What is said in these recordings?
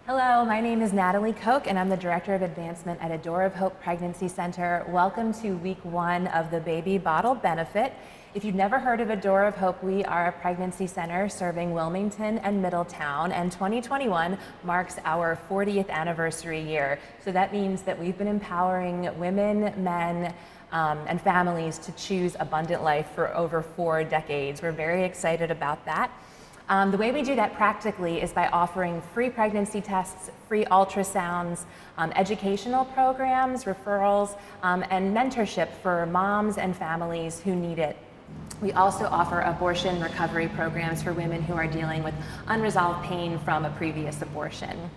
Hello, my name is Natalie Koch, and I'm the Director of Advancement at A Door of Hope Pregnancy Center. Welcome to week 1 of the Baby Bottle Benefit. If you've never heard of A Door of Hope, we are a pregnancy center serving Wilmington and Middletown, and 2021 marks our 40th anniversary year. So that means that we've been empowering women, men, and families to choose abundant life for over 4 decades. We're very excited about that. The way we do that practically is by offering free pregnancy tests, free ultrasounds, educational programs, referrals, and mentorship for moms and families who need it. We also offer abortion recovery programs for women who are dealing with unresolved pain from a previous abortion.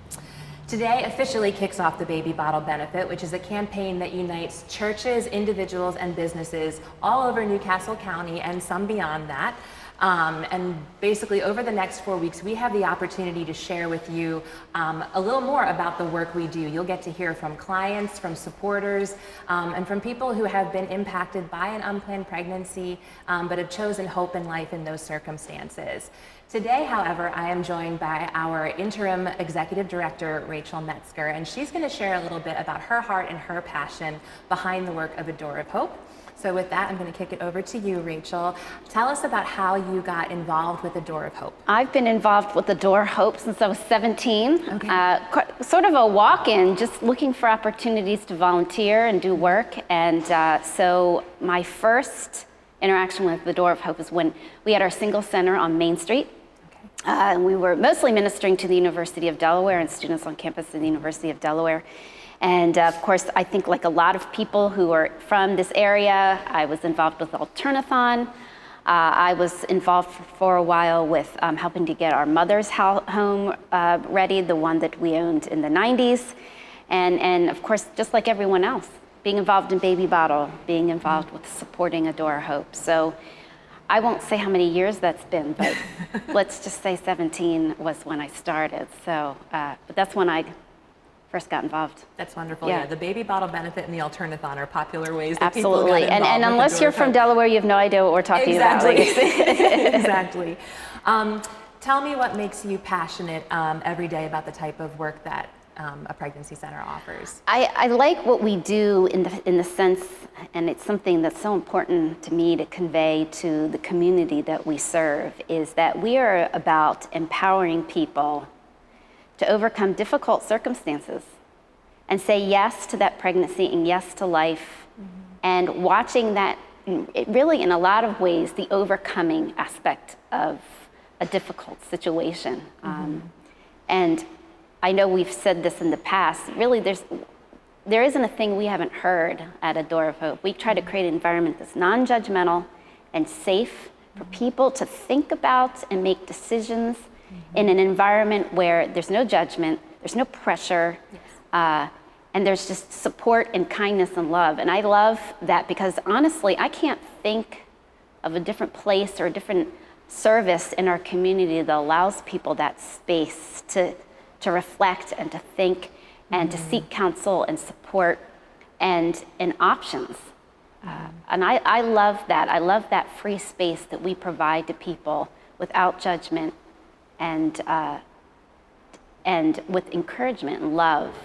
Today officially kicks off the Baby Bottle Benefit, which is a campaign that unites churches, individuals, and businesses all over Newcastle County and some beyond that. And basically over the next 4 weeks, we have the opportunity to share with you a little more about the work we do. You'll get to hear from clients, from supporters, and from people who have been impacted by an unplanned pregnancy, but have chosen hope in life in those circumstances. Today, however, I am joined by our interim executive director, Rachel Metzger, and she's going to share a little bit about her heart and her passion behind the work of A Door of Hope. So with that, I'm going to kick it over to you, Rachel. Tell us about how you got involved with A Door of Hope. I've been involved with A Door of Hope since I was 17. Okay. Sort of a walk-in, just looking for opportunities to volunteer and do work. And so my first interaction with The Door of Hope is when we had our single center on Main Street. And we were mostly ministering to the University of Delaware and students on campus at the University of Delaware. And of course, I think like a lot of people who are from this area, I was involved with Alternathon. I was involved for a while with helping to get our mother's home ready, the one that we owned in the 90s. And of course, just like everyone else, being involved in Baby Bottle, being involved with supporting A Door of Hope. So I won't say how many years that's been, but let's just say 17 was when I started. So, but that's when I first got involved. That's wonderful. Yeah. Yeah, the Baby Bottle Benefit and the Alternathon are popular ways that people Absolutely. get involved And with unless A you're Door from of Hope. Delaware, you have no idea what we're talking Exactly. about. Exactly. Tell me what makes you passionate every day about the type of work that a pregnancy center offers. I like what we do in the sense, and it's something that's so important to me to convey to the community that we serve, is that we are about empowering people to overcome difficult circumstances and say yes to that pregnancy and yes to life, and watching that, really in a lot of ways, the overcoming aspect of a difficult situation. And I know we've said this in the past, really there isn't a thing we haven't heard at A Door of Hope. We try to create an environment that's non-judgmental and safe for people to think about and make decisions in an environment where there's no judgment, there's no pressure, and there's just support and kindness and love. And I love that because honestly, I can't think of a different place or a different service in our community that allows people that space to reflect and to think and to seek counsel and support and options. And I love that. I love that free space that we provide to people without judgment and with encouragement and love.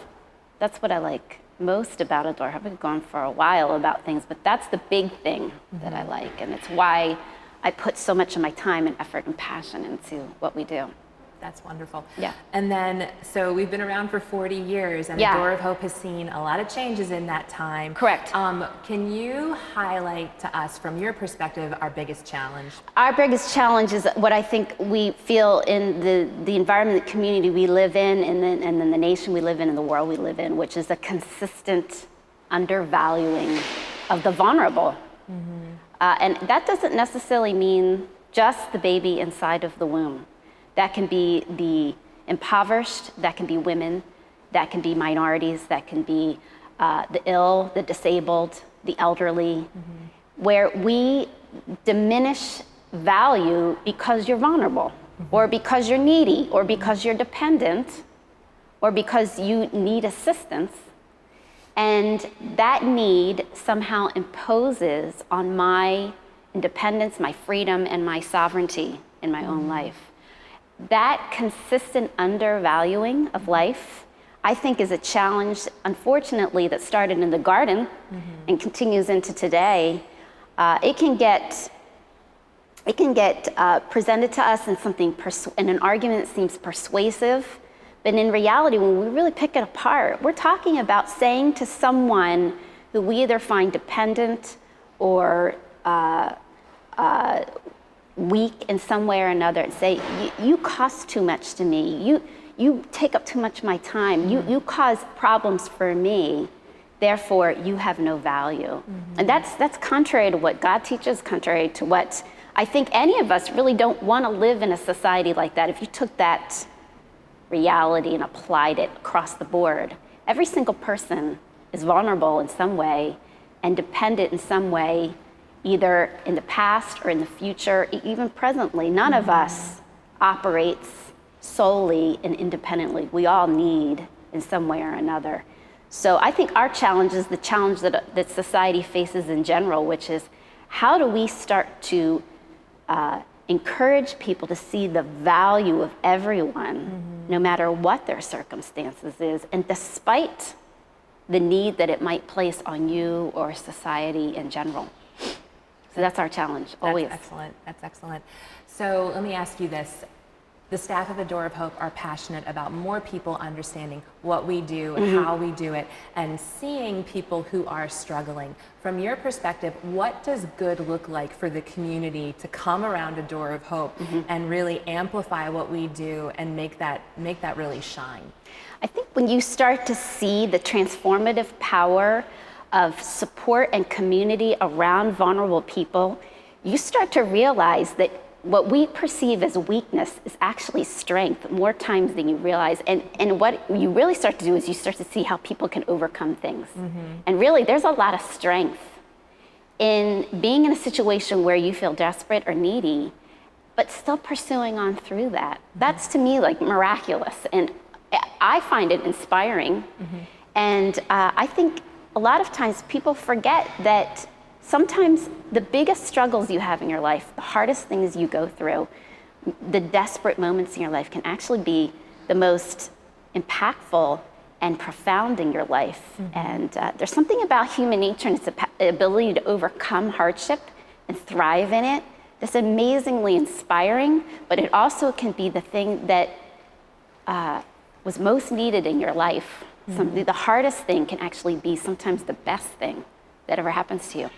That's what I like most about A Door. I've been going for a while about things, but that's the big thing that I like, and it's why I put so much of my time and effort and passion into what we do. That's wonderful. Yeah. And then, so we've been around for 40 years, and Yeah. A Door of Hope has seen a lot of changes in that time. Correct. Can you highlight to us, from your perspective, our biggest challenge? Our biggest challenge is what I think we feel in the environment, the community we live in, and then the nation we live in and the world we live in, which is a consistent undervaluing of the vulnerable. And that doesn't necessarily mean just the baby inside of the womb. That can be the impoverished, that can be women, that can be minorities, that can be the ill, the disabled, the elderly, where we diminish value because you're vulnerable, or because you're needy, or because you're dependent, or because you need assistance. And that need somehow imposes on my independence, my freedom, and my sovereignty in my own life. that consistent undervaluing of life, I think, is a challenge, unfortunately, that started in the garden and continues into today. It can get presented to us in in an argument that seems persuasive, but in reality, when we really pick it apart, we're talking about saying to someone who we either find dependent or weak in some way or another, and say, you cost too much to me. You take up too much of my time. You cause problems for me. Therefore, you have no value. And that's contrary to what God teaches, contrary to what I think any of us really don't want to live in a society like that. If you took that reality and applied it across the board, every single person is vulnerable in some way and dependent in some way, either in the past or in the future, even presently. None of us operates solely and independently. We all need in some way or another. So I think our challenge is the challenge that society faces in general, which is how do we start to encourage people to see the value of everyone, no matter what their circumstances is, and despite the need that it might place on you or society in general. So that's our challenge, always. That's excellent. That's excellent. So let me ask you this. The staff of A Door of Hope are passionate about more people understanding what we do and how we do it, and seeing people who are struggling. From your perspective, what does good look like for the community to come around A Door of Hope and really amplify what we do and make that really shine? I think when you start to see the transformative power of support and community around vulnerable people, you start to realize that what we perceive as weakness is actually strength more times than you realize. And what you really start to do is you start to see how people can overcome things. And really, there's a lot of strength in being in a situation where you feel desperate or needy, but still pursuing on through that. That's to me like miraculous. And I find it inspiring. And I think a lot of times people forget that sometimes the biggest struggles you have in your life, the hardest things you go through, the desperate moments in your life can actually be the most impactful and profound in your life. And there's something about human nature and its ability to overcome hardship and thrive in it that's amazingly inspiring, but it also can be the thing that was most needed in your life. The hardest thing can actually be sometimes the best thing that ever happens to you.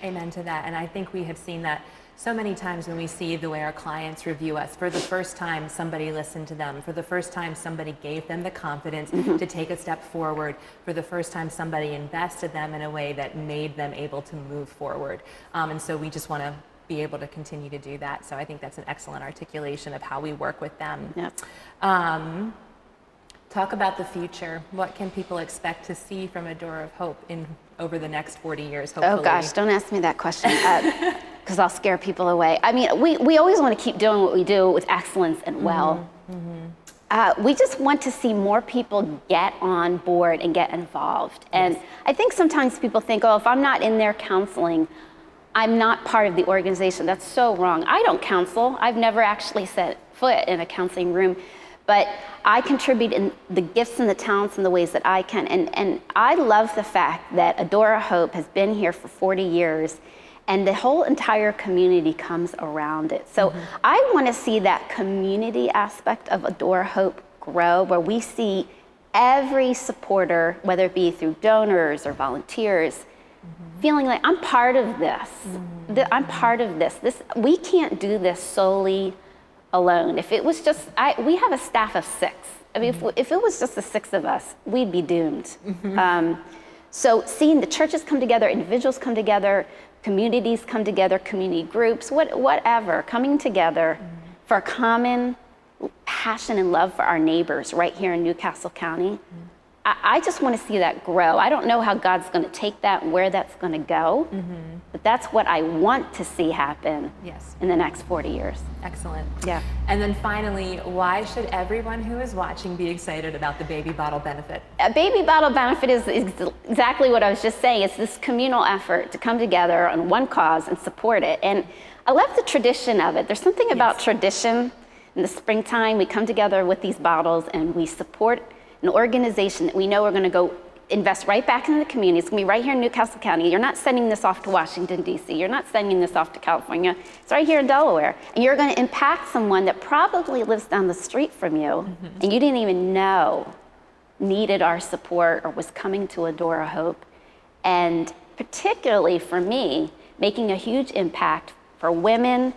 Amen to that. And I think we have seen that so many times when we see the way our clients review us. For the first time, somebody listened to them. For the first time, somebody gave them the confidence to take a step forward. For the first time, somebody invested them in a way that made them able to move forward. And so we just want to be able to continue to do that. So I think that's an excellent articulation of how we work with them. Yep. Talk about the future. What can people expect to see from A Door of Hope over the next 40 years, hopefully? Oh gosh, don't ask me that question, because I'll scare people away. I mean, we always want to keep doing what we do with excellence and well. We just want to see more people get on board and get involved. And I think sometimes people think, oh, if I'm not in there counseling, I'm not part of the organization. That's so wrong. I don't counsel. I've never actually set foot in a counseling room. But I contribute in the gifts and the talents and the ways that I can. And I love the fact that A Door of Hope has been here for 40 years and the whole entire community comes around it. So I want to see that community aspect of A Door of Hope grow, where we see every supporter, whether it be through donors or volunteers, feeling like I'm part of this. I'm part of this. We can't do this solely alone. If it was just, we have a staff of 6. I mean, if it was just the 6 of us, we'd be doomed. So seeing the churches come together, individuals come together, communities come together, community groups, whatever, coming together for a common passion and love for our neighbors right here in Newcastle County. I just want to see that grow. I don't know how God's going to take that and where that's going to go, but that's what I want to see happen in the next 40 years. Excellent. Yeah. And then finally, why should everyone who is watching be excited about the Baby Bottle Benefit? A Baby Bottle Benefit is exactly what I was just saying. It's this communal effort to come together on one cause and support it. And I love the tradition of it. There's something about tradition In the springtime, we come together with these bottles and we support an organization that we know are going to go invest right back into the community. It's going to be right here in Newcastle County. You're not sending this off to Washington, D.C. You're not sending this off to California. It's right here in Delaware. And you're going to impact someone that probably lives down the street from you and you didn't even know needed our support or was coming to a door of hope. And particularly for me, making a huge impact for women,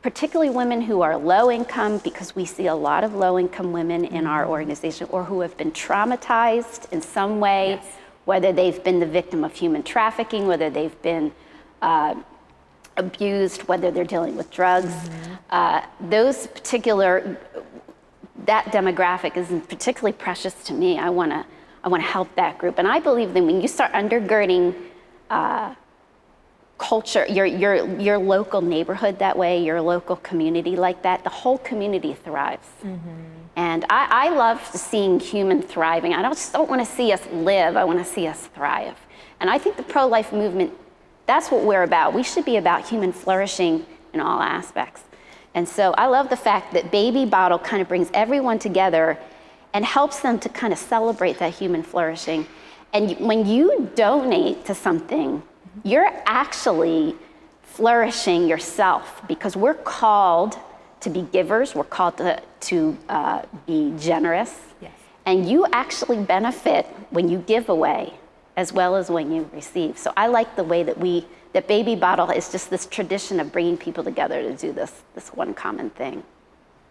particularly women who are low income, because we see a lot of low income women in our organization, or who have been traumatized in some way, whether they've been the victim of human trafficking, whether they've been abused, whether they're dealing with drugs. That demographic is particularly precious to me. I want to help that group. And I believe that when you start undergirding culture, your local neighborhood that way, your local community like that, the whole community thrives. And I love seeing human thriving. I just don't want to see us live, I want to see us thrive. And I think the pro-life movement, that's what we're about. We should be about human flourishing in all aspects. And so I love the fact that Baby Bottle kind of brings everyone together and helps them to kind of celebrate that human flourishing. And when you donate to something, you're actually flourishing yourself, because we're called to be givers, we're called to be generous. Yes. And you actually benefit when you give away as well as when you receive. So I like the way that Baby Bottle is just this tradition of bringing people together to do this one common thing.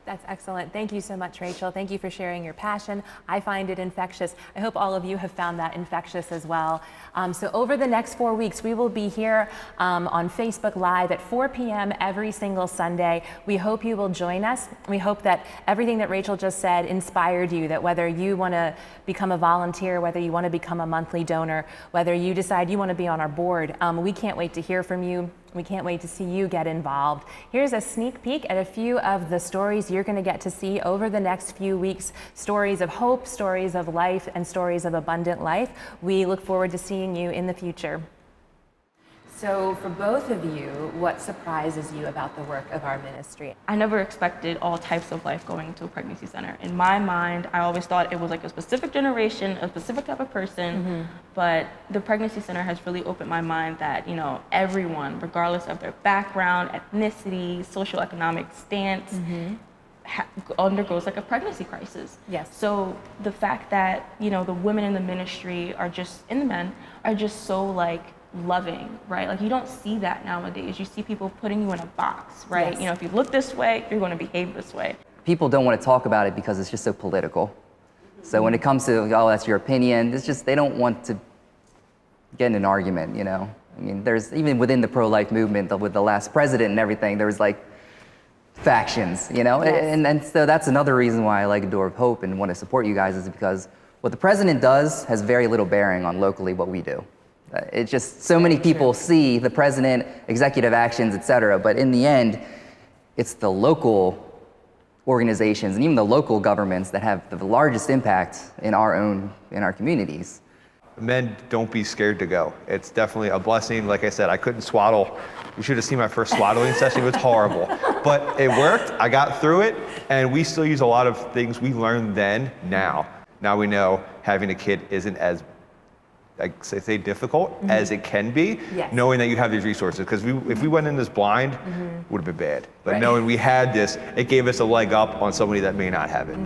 That's excellent. Thank you so much, Rachel. Thank you for sharing your passion. I find it infectious. I hope all of you have found that infectious as well. So over the next 4 weeks, we will be here on Facebook Live at 4 p.m. every single Sunday. We hope you will join us. We hope that everything that Rachel just said inspired you, that whether you want to become a volunteer, whether you want to become a monthly donor, whether you decide you want to be on our board, we can't wait to hear from you. We can't wait to see you get involved. Here's a sneak peek at a few of the stories you're going to get to see over the next few weeks. Stories of hope, stories of life, and stories of abundant life. We look forward to seeing you in the future. So for both of you, what surprises you about the work of our ministry? I never expected all types of life going to a pregnancy center. In my mind, I always thought it was like a specific generation, a specific type of person, but the pregnancy center has really opened my mind that, everyone, regardless of their background, ethnicity, socioeconomic stance, undergoes like a pregnancy crisis. Yes. So the fact that, the women in the ministry and the men are just so loving, right? Like you don't see that nowadays. You see people putting you in a box, right? Yes. If you look this way, you're going to behave this way. People don't want to talk about it because it's just so political. So when it comes to, oh, that's your opinion, it's just, they don't want to get in an argument, I mean, there's, even within the pro-life movement, with the last president and everything, there was factions, Yes. And so that's another reason why I like A Door of Hope and want to support you guys, is because what the president does has very little bearing on locally what we do. It's just so many people see the president, executive actions, et cetera, but in the end, it's the local organizations and even the local governments that have the largest impact in our communities. Men, don't be scared to go. It's definitely a blessing. Like I said, I couldn't swaddle. You should have seen my first swaddling session. It was horrible, but it worked. I got through it, and we still use a lot of things we learned then now. Now we know having a kid isn't as say difficult as it can be, Yes. knowing that you have these resources. Because if we went in this blind, it would have been bad. But Right. knowing we had this, it gave us a leg up on somebody that may not have it.